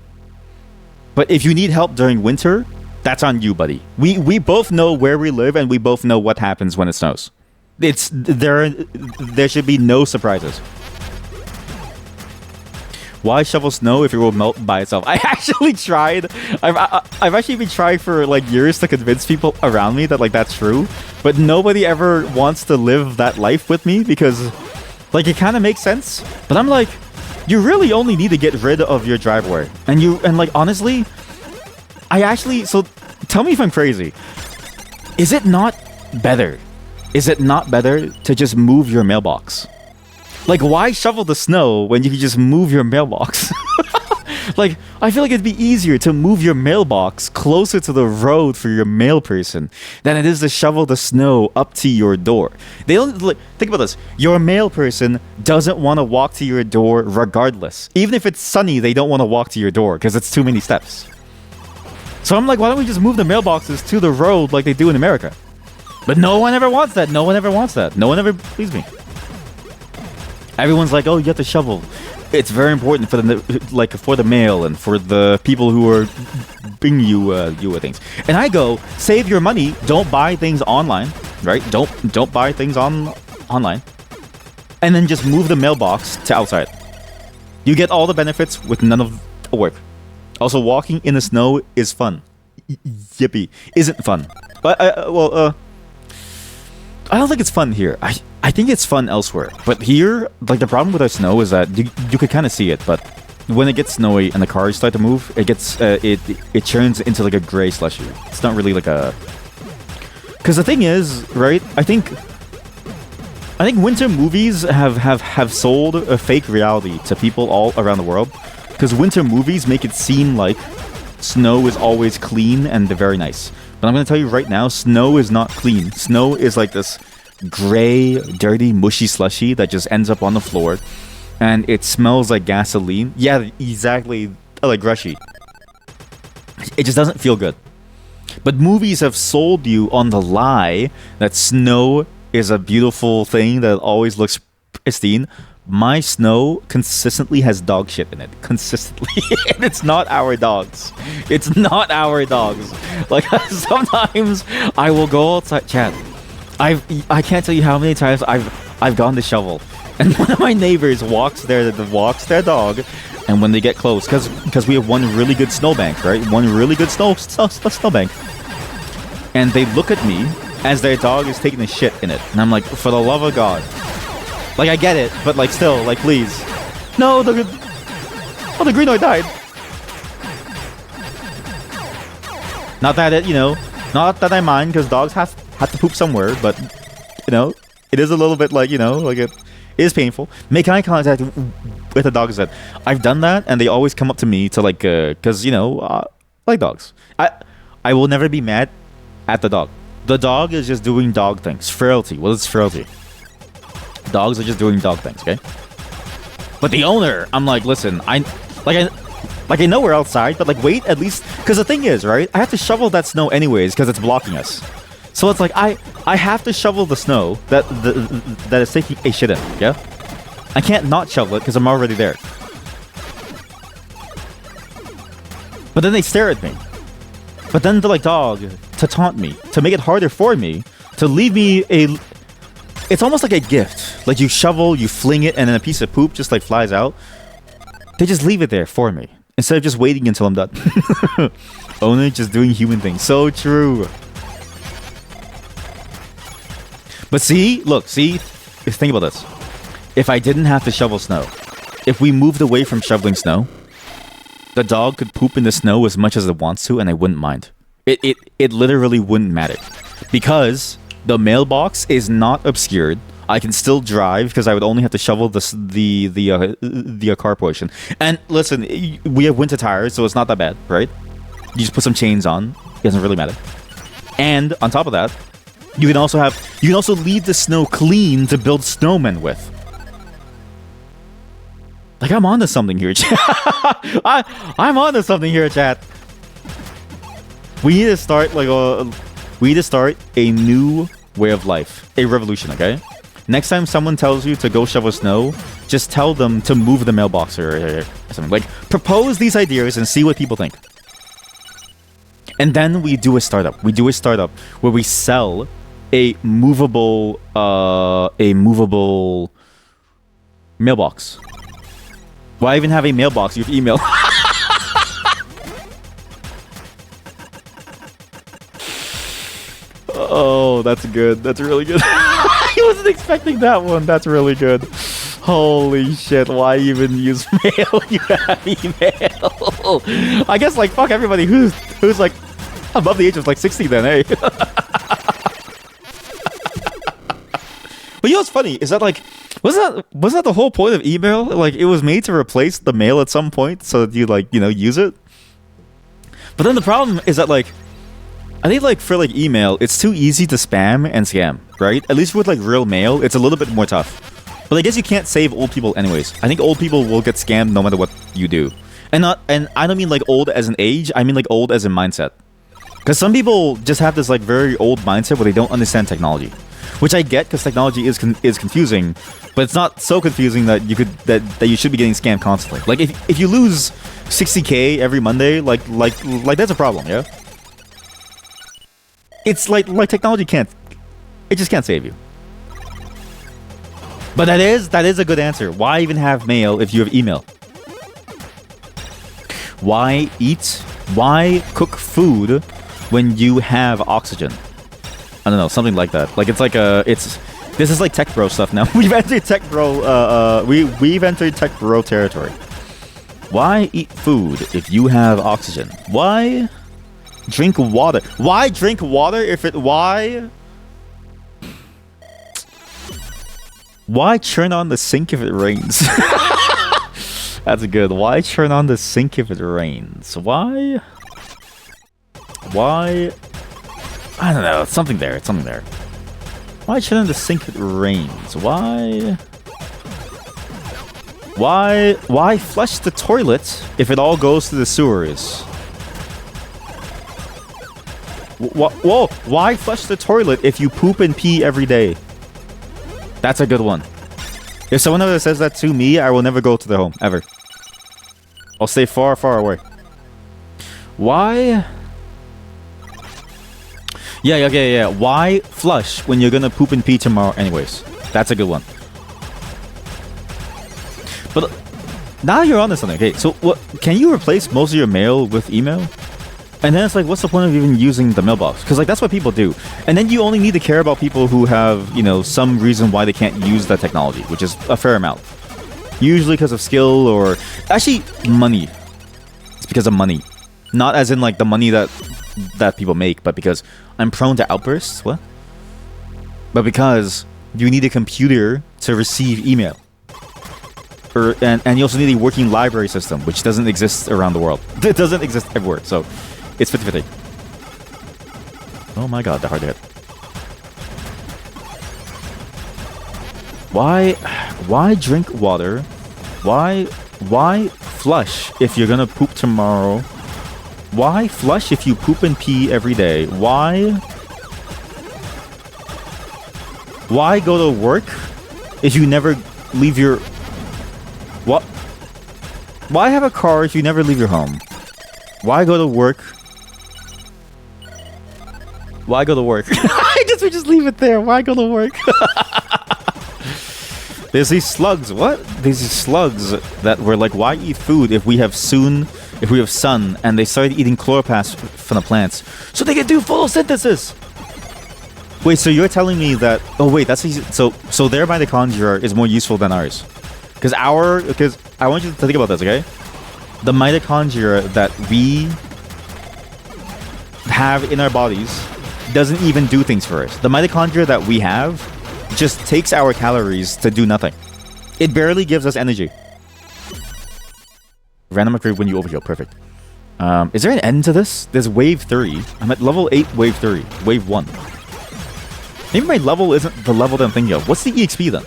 But if you need help during winter, that's on you, buddy. We both know where we live, and we both know what happens when it snows. There should be no surprises. Why shovel snow if it will melt by itself? I actually tried. I've actually been trying for like years to convince people around me that like that's true, but nobody ever wants to live that life with me because like it kind of makes sense. But I'm like, you really only need to get rid of your driveway, and like honestly, so tell me if I'm crazy. Is it not better? Is it not better to just move your mailbox? Like, why shovel the snow when you can just move your mailbox? Like, I feel like it'd be easier to move your mailbox closer to the road for your mail person than it is to shovel the snow up to your door. They don't like, think about this. Your mail person doesn't want to walk to your door regardless. Even if it's sunny, they don't want to walk to your door because it's too many steps. So I'm like, why don't we just move the mailboxes to the road like they do in America? But no one ever wants that. No one ever wants that. No one ever please me. Everyone's like, oh, you have to shovel. It's very important for the mail and for the people who are bringing you things. And I go, save your money. Don't buy things online, right? Don't buy things online. And then just move the mailbox to outside. You get all the benefits with none of the work. Also, walking in the snow is fun. Yippee. Isn't fun. But, I don't think it's fun here. I think it's fun elsewhere. But here, like the problem with our snow is that you could kind of see it, but when it gets snowy and the cars start to move, it gets it turns into like a gray slushy. It's not really like a... Because the thing is, right? I think winter movies have sold a fake reality to people all around the world. Because winter movies make it seem like snow is always clean and very nice. But I'm going to tell you right now, snow is not clean. Snow is like this gray, dirty, mushy slushy that just ends up on the floor. and it smells like gasoline. Yeah, exactly, like Grushy. It just doesn't feel good. But movies have sold you on the lie that snow is a beautiful thing that always looks pristine. My snow consistently has dog shit in it. Consistently. And it's not our dogs. It's not our dogs. Like, sometimes I will go outside, chat. I can't tell you how many times I've gone to shovel, and one of my neighbors walks their dog, and when they get close, because we have one really good snowbank, right? One really good snowbank. And they look at me as their dog is taking a shit in it. And I'm like, for the love of God. Like, I get it, but like, still, like, please. No, the Greenoid died. Not that it, not that I mind, because dogs have to poop somewhere, but, it is a little bit like, like it is painful. Make eye contact with the dog's head. I've done that, and they always come up to me to like, because, like dogs. I will never be mad at the dog. The dog is just doing dog things. Frailty. What is frailty? Dogs are just doing dog things, okay? But the owner, I'm like, listen, I know we're outside, but like, wait, at least, because the thing is, right? I have to shovel that snow anyways because it's blocking us. So it's like I have to shovel the snow that is taking a shit in, yeah? I can't not shovel it because I'm already there. But then they stare at me. But then they're like, dog, to taunt me, to make it harder for me, to leave me it's almost like a gift. Like, you shovel, you fling it, and then a piece of poop just like flies out. They just leave it there for me instead of just waiting until I'm done. Owner just doing human things. So true. But think about this. If I didn't have to shovel snow, if we moved away from shoveling snow, the dog could poop in the snow as much as it wants to, and I wouldn't mind. It literally wouldn't matter, because the mailbox is not obscured. I can still drive because I would only have to shovel the car portion. And listen, we have winter tires, so it's not that bad, right? You just put some chains on. It doesn't really matter. And on top of that, you can also leave the snow clean to build snowmen with. Like, I'm onto something here, chat. I'm onto something here, chat. We need to start a new way of life, a revolution, okay? Next time someone tells you to go shovel snow, just tell them to move the mailbox or something. Like, propose these ideas and see what people think. And then we do a startup. We do a startup where we sell a movable mailbox. Why even have a mailbox? You have email. Oh, that's good. That's really good. I wasn't expecting that one. That's really good. Holy shit, why even use mail? You have email. I guess, like, fuck everybody who's like above the age of like 60 then, eh? But you know what's funny is that, like, wasn't that the whole point of email? Like, it was made to replace the mail at some point so that you, like, use it. But then the problem is that, like, I think, like, for like email, it's too easy to spam and scam, right? At least with like real mail, it's a little bit more tough. But I guess you can't save old people anyways. I think old people will get scammed no matter what you do. And I don't mean like old as an age, I mean like old as a mindset. Because some people just have this like very old mindset where they don't understand technology. Which I get, because technology is confusing, but it's not so confusing that you should be getting scammed constantly. Like, if you lose 60k every Monday, like that's a problem, yeah? It's like technology just can't save you. But that is a good answer. Why even have mail if you have email? Why cook food when you have oxygen? I don't know, something like that. Like, this is like tech bro stuff now. We've entered tech bro we've entered tech bro territory. Why eat food if you have oxygen? Why drink water? Why drink water if it why turn on the sink if it rains? That's good. Why turn on the sink if it rains? Why? I don't know. It's something there. Why turn on the sink if it rains? Why? Why flush the toilet if it all goes to the sewers? Whoa! Why flush the toilet if you poop and pee every day? That's a good one. If someone ever says that to me, I will never go to their home, ever. I'll stay far, far away. Why? Yeah. Why flush when you're gonna poop and pee tomorrow anyways? That's a good one. But now you're onto something. Okay, so what? Can you replace most of your mail with email? And then it's like, what's the point of even using the mailbox? Because like that's what people do. And then you only need to care about people who have, you know, some reason why they can't use that technology, which is a fair amount. Usually because of skill or actually money. It's because of money, not as in like the money that people make, but because I'm prone to outbursts. What? But because you need a computer to receive email. And you also need a working library system, which doesn't exist around the world. It doesn't exist everywhere, so it's 50-50. Oh my god, they're hard to hit. Why drink water? Why flush if you're gonna poop tomorrow? Why flush if you poop and pee every day? Why go to work if you never leave your... What? Why have a car if you never leave your home? Why go to work? Why go to work? I guess we just leave it there. Why go to work? There's these slugs. What? There's these slugs that were like, why eat food if we have sun and they started eating chloroplasts from the plants so they can do photosynthesis. Wait, so you're telling me that... Oh wait, that's easy. So their mitochondria is more useful than ours. Because I want you to think about this, okay? The mitochondria that we have in our bodies doesn't even do things for us. The mitochondria that we have just takes our calories to do nothing. It barely gives us energy. Random upgrade when you overheal. Perfect. Is there an end to this? There's wave 3. I'm at level 8, wave 3. Wave 1. Maybe my level isn't the level that I'm thinking of. What's the EXP then?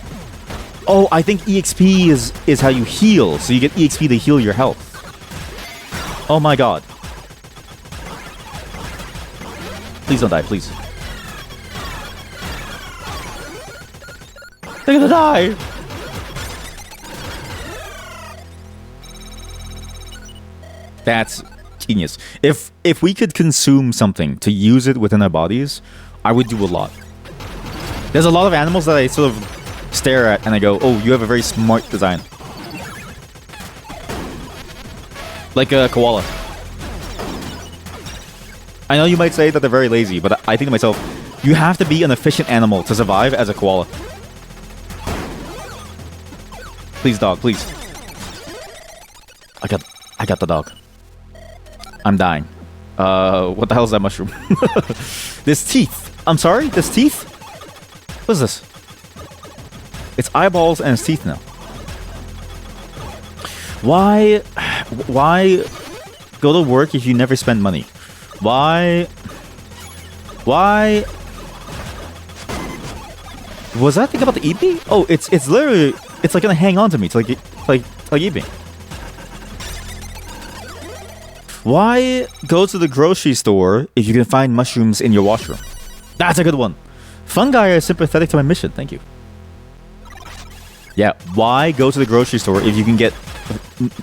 Oh, I think EXP is how you heal. So you get EXP to heal your health. Oh my god. Please don't die, please. They're gonna die! That's genius. If we could consume something to use it within our bodies, I would do a lot. There's a lot of animals that I sort of stare at and I go, oh, you have a very smart design. Like a koala. I know you might say that they're very lazy, but I think to myself, you have to be an efficient animal to survive as a koala. Please, dog, please. I got the dog. I'm dying. What the hell is that mushroom? There's teeth. I'm sorry? There's teeth? What is this? It's eyeballs and it's teeth now. Why go to work if you never spend money? Why was that thing about to eat me? Oh, it's literally, it's like gonna hang on to me. It's like eat me. Why go to the grocery store if you can find mushrooms in your washroom? That's a good one. Fungi are sympathetic to my mission. Thank you. Yeah, why go to the grocery store if you can get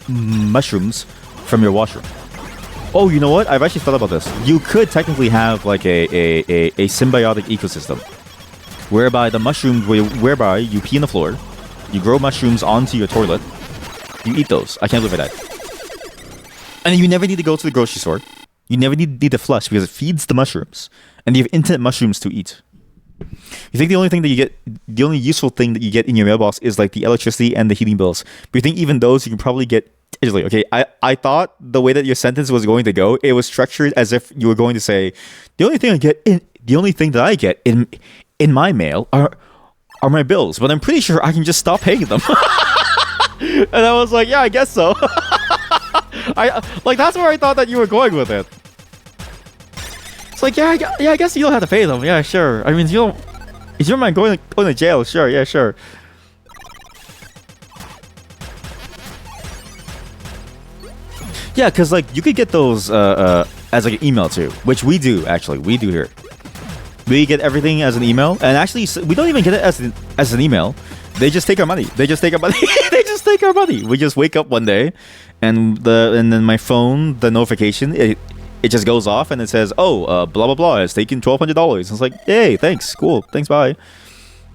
mushrooms from your washroom? Oh, you know what? I've actually thought about this. You could technically have like a symbiotic ecosystem whereby the mushrooms, whereby you pee on the floor, you grow mushrooms onto your toilet, you eat those. I can't believe I died. And you never need to go to the grocery store. You never need to flush because it feeds the mushrooms, and you have infinite mushrooms to eat. You think the only thing that you get, the only useful thing that you get in your mailbox is like the electricity and the heating bills. But you think even those you can probably get digitally. Okay, I thought the way that your sentence was going to go, it was structured as if you were going to say, the only thing that I get in my mail are my bills. But I'm pretty sure I can just stop paying them. And I was like, yeah, I guess so. That's where I thought that you were going with it. It's like, yeah, I guess you don't have to pay them. Yeah, sure. I mean, if you don't mind going to jail, sure, yeah, sure. Yeah, because like you could get those as like an email too, which we do actually. We do here. We get everything as an email, and actually we don't even get it as an email. They just take our money. They just take our money. They just take our money. We just wake up one day, and then my phone, the notification, it just goes off and it says, oh, blah blah blah, it's taken $1,200. It's like, hey, thanks, cool, thanks, bye.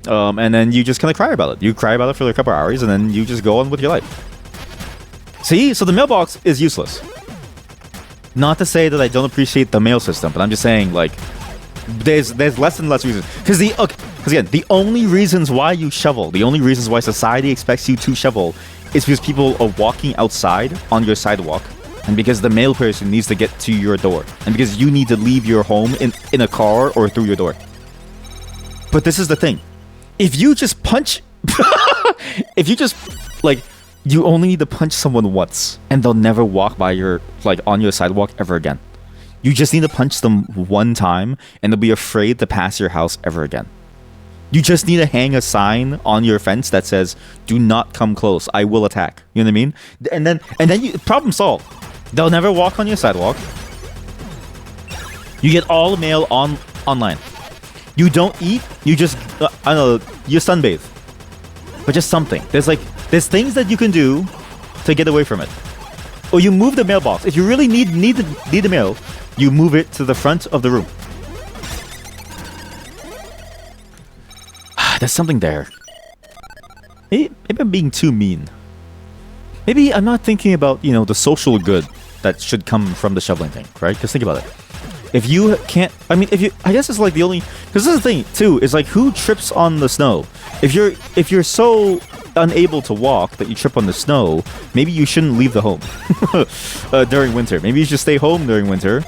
And then you just kind of cry about it. You cry about it for like a couple hours, and then you just go on with your life. See, so the mailbox is useless. Not to say that I don't appreciate the mail system, but I'm just saying like. There's less and less reasons because again the only reasons why you shovel, the only reasons why society expects you to shovel is because people are walking outside on your sidewalk, and because the mail person needs to get to your door, and because you need to leave your home in a car or through your door. But this is the thing, if you just punch if you just like you only need to punch someone once and they'll never walk by your like on your sidewalk ever again. You just need to punch them one time, and they'll be afraid to pass your house ever again. You just need to hang a sign on your fence that says, "Do not come close. I will attack." You know what I mean? And then you problem solved. They'll never walk on your sidewalk. You get all the mail online. You don't eat. You just I don't know. You sunbathe, but just something. There's things that you can do to get away from it. Or you move the mailbox. If you really need the mail, you move it to the front of the room. There's something there. Maybe I'm being too mean. Maybe I'm not thinking about, you know, the social good that should come from the shoveling thing, right? Because think about it. If you can't, I mean, I guess it's like the only, because this is the thing too, is like who trips on the snow? If you're so unable to walk that you trip on the snow, maybe you shouldn't leave the home during winter. Maybe you should stay home during winter.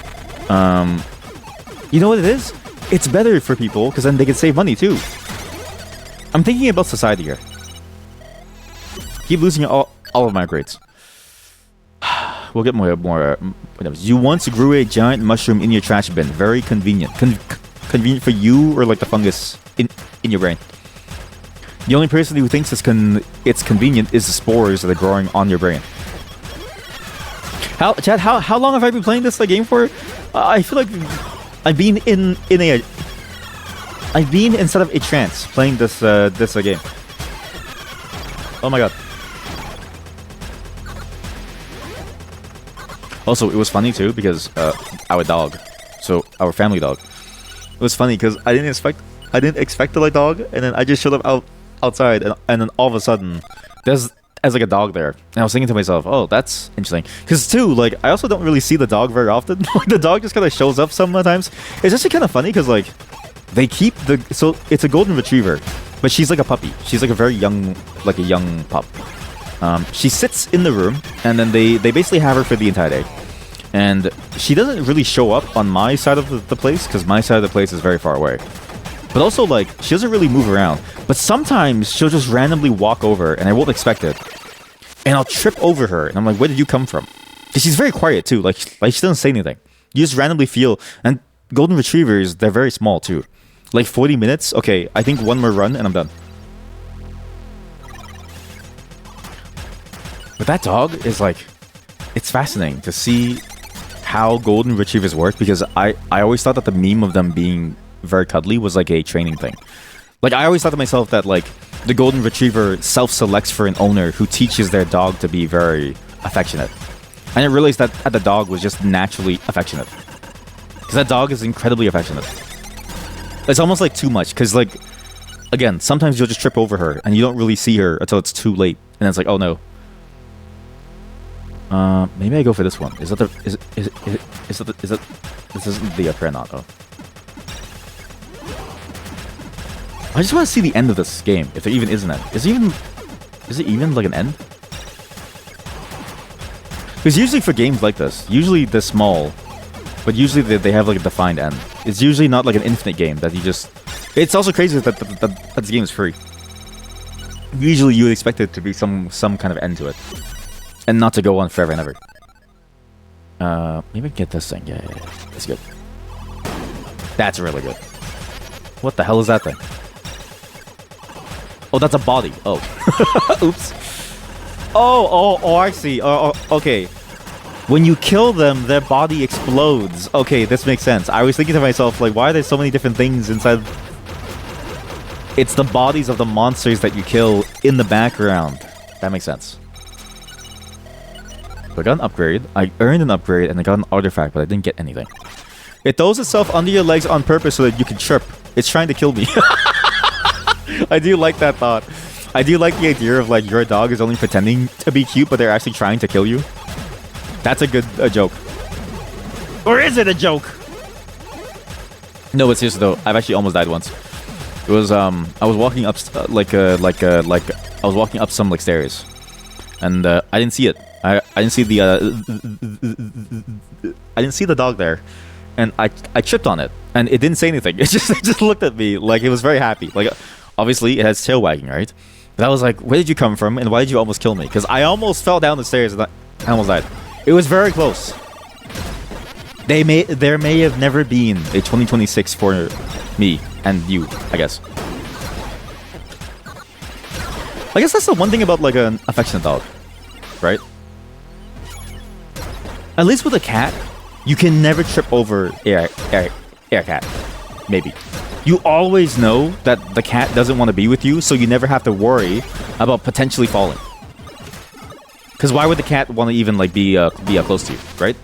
You know what it is? It's better for people because then they can save money too. I'm thinking about society here. Keep losing all of my grades. We'll get more. You once grew a giant mushroom in your trash bin. Very convenient. Convenient for you or like the fungus in your brain. The only person who thinks it's convenient is the spores that are growing on your brain. Chad, how long have I been playing this game for? I feel like I've been instead of a trance playing this game. Oh my god. Also, it was funny too because our dog, so our family dog, it was funny because I didn't expect the like dog, and then I just showed up outside, and then all of a sudden there's like a dog there, and I was thinking to myself, oh, that's interesting, because too, like, I also don't really see the dog very often. Like, the dog just kind of shows up sometimes. It's actually kind of funny because like they keep so it's a golden retriever, but she's like a puppy. She's like a very young pup. She sits in the room, and then they basically have her for the entire day. And she doesn't really show up on my side of the place, because my side of the place is very far away. But also, like, she doesn't really move around. But sometimes she'll just randomly walk over, and I won't expect it. And I'll trip over her, and I'm like, where did you come from? Because she's very quiet, too. Like, she doesn't say anything. You just randomly feel... And golden retrievers, they're very small, too. Like, 40 minutes? Okay, I think one more run, and I'm done. But that dog is like, it's fascinating to see how golden retrievers work, because I always thought that the meme of them being very cuddly was like a training thing. Like, I always thought to myself that like the golden retriever self-selects for an owner who teaches their dog to be very affectionate. And I realized that the dog was just naturally affectionate. Because that dog is incredibly affectionate. It's almost like too much, because like, again, sometimes you'll just trip over her and you don't really see her until it's too late. And it's like, oh no. Maybe I go for this one. Is that this isn't the upper not though. I just want to see the end of this game, if there even is an end. Is it even like an end? Because usually for games like this, usually they're small, but usually they have like a defined end. It's usually not like an infinite game that you just... It's also crazy that this game is free. Usually you would expect it to be some kind of end to it. And not to go on forever and ever. Maybe get this thing. Yeah. That's good. That's really good. What the hell is that thing? Oh, that's a body. Oh. Oops. Oh, I see. Okay. When you kill them, their body explodes. Okay, this makes sense. I was thinking to myself, like, why are there so many different things inside? It's the bodies of the monsters that you kill in the background. That makes sense. I got an upgrade. I earned an upgrade and I got an artifact, but I didn't get anything. It throws itself under your legs on purpose so that you can chirp. It's trying to kill me. I do like that thought. I do like the idea of like your dog is only pretending to be cute, but they're actually trying to kill you. That's a good joke. Or is it a joke? No, but seriously though, I've actually almost died once. It was I was walking up I was walking up some like stairs, and I didn't see it. I didn't see the I didn't see the dog there, and I tripped on it, and it didn't say anything. It just looked at me like it was very happy. Like obviously it has tail wagging, right? But I was like, where did you come from, and why did you almost kill me? Because I almost fell down the stairs and I almost died. It was very close. There may have never been a 2026 for me and you, I guess. I guess that's the one thing about like an affectionate dog, right? At least with a cat, you can never trip over air cat. Maybe. You always know that the cat doesn't want to be with you, so you never have to worry about potentially falling. Because why would the cat want to even like be close to you, right?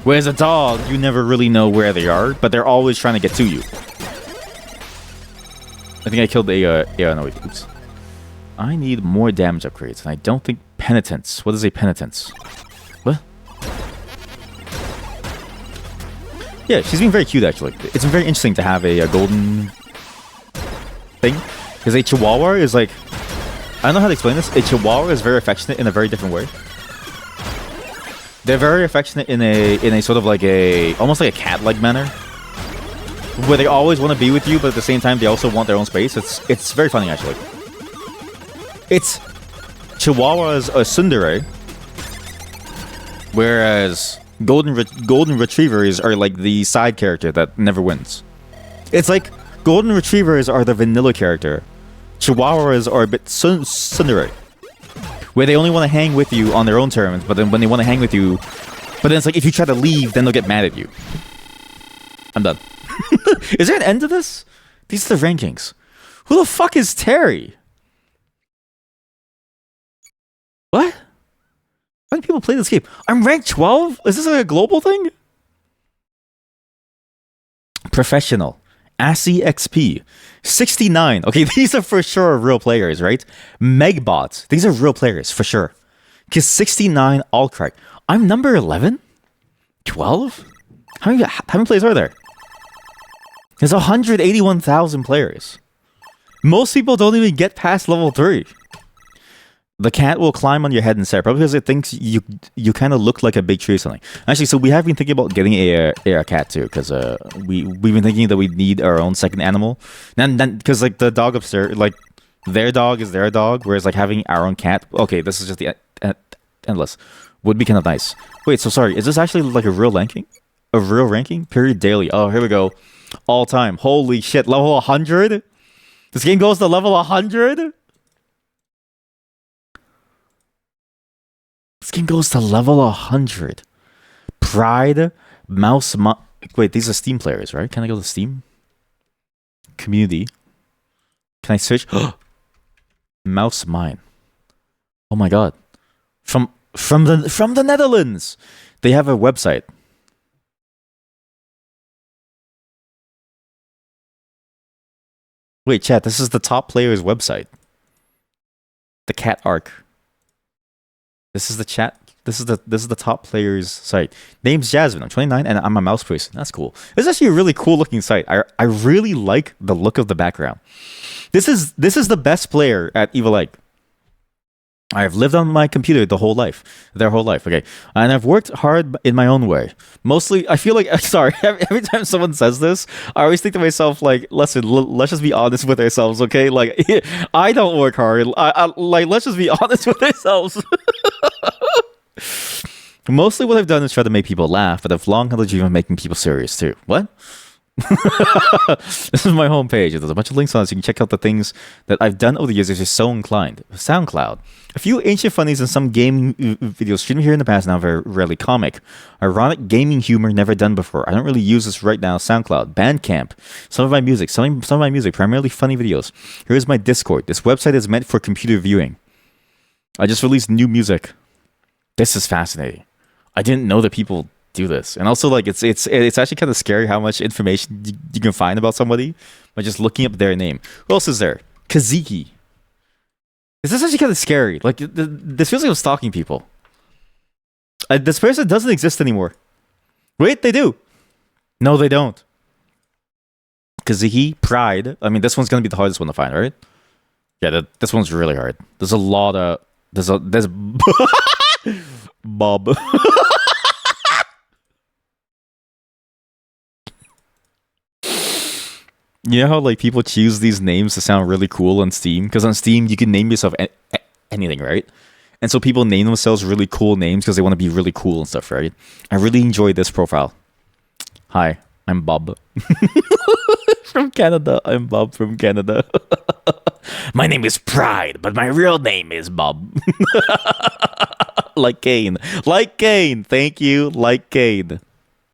Whereas a dog, you never really know where they are, but they're always trying to get to you. I think I killed a no wait, oops. I need more damage upgrades, and I don't think penitence. What is a penitence? What? Yeah, she's being very cute actually. It's very interesting to have a golden thing, because a Chihuahua is like, I don't know how to explain this. A Chihuahua is very affectionate in a very different way. They're very affectionate in a sort of like almost like a cat-like manner, where they always want to be with you, but at the same time they also want their own space. It's very funny actually. It's Chihuahuas are tsundere, whereas golden retrievers are like the side character that never wins. It's like golden retrievers are the vanilla character. Chihuahuas are a bit tsundere, where they only want to hang with you on their own terms, but then when they want to hang with you, but then it's like if you try to leave, then they'll get mad at you. I'm done. Is there an end to this? These are the rankings. Who the fuck is Terry? What? How many people play this game? I'm ranked 12? Is this like a global thing? Professional. ASCII XP. 69. Okay, these are for sure real players, right? Megbot. These are real players, for sure. Because 69 all correct. I'm number 11? 12? How many players are there? There's 181,000 players. Most people don't even get past level 3. The cat will climb on your head and stare, probably because it thinks you kind of look like a big tree or something. Actually, so we have been thinking about getting a cat too, because we've been thinking that we need our own second animal. And then because like the dog upstairs, like their dog is their dog, whereas like having our own cat. Okay, this is just the endless. Would be kind of nice. Wait, so sorry, is this actually like a real ranking? A real ranking? Period daily. Oh, here we go. All time. Holy shit, level 100? This game goes to level 100? This game goes to level 100. Pride, Mouse... Wait, these are Steam players, right? Can I go to Steam? Community. Can I search? Mouse Mine. Oh my god. From the Netherlands! They have a website. Wait, chat, this is the top player's website. The Cat Arc. This is the chat. This is the top player's site. Name's Jasmine. I'm 29 and I'm a mouse person. That's cool. This is actually a really cool looking site. I really like the look of the background. This is the best player at Evil Egg. I've lived on my computer their whole life, okay? And I've worked hard in my own way. Mostly, I feel like, sorry, every time someone says this, I always think to myself, like, listen, let's just be honest with ourselves, okay? Like, I don't work hard. Like, let's just be honest with ourselves. Mostly what I've done is try to make people laugh, but I've long had the dream of making people serious, too. What? This is my homepage. There's a bunch of links on it, so you can check out the things that I've done over the years if you're so inclined. SoundCloud. A few ancient funnies and some gaming videos streamed here in the past, now very rarely comic. Ironic gaming humor never done before. I don't really use this right now. SoundCloud. Bandcamp. Some of my music, primarily funny videos. Here's my Discord. This website is meant for computer viewing. I just released new music. This is fascinating. I didn't know that people do this, and also like it's actually kind of scary how much information you can find about somebody by just looking up their name. Who else is there? Kaziki. This is actually kind of scary. Like this feels like I'm stalking people. This person doesn't exist anymore. Wait, they do. No, they don't. Kaziki, Pride. I mean, this one's gonna be the hardest one to find, right? Yeah, this one's really hard. There's a lot of there's Bob. You know how like people choose these names to sound really cool on Steam? Because on Steam you can name yourself anything, right? And so people name themselves really cool names because they want to be really cool and stuff, right? I really enjoyed this profile. Hi, I'm Bob. From Canada. I'm Bob from Canada. My name is Pride, but my real name is Bob. Like Kane. Like Kane. Thank you. Like Kane.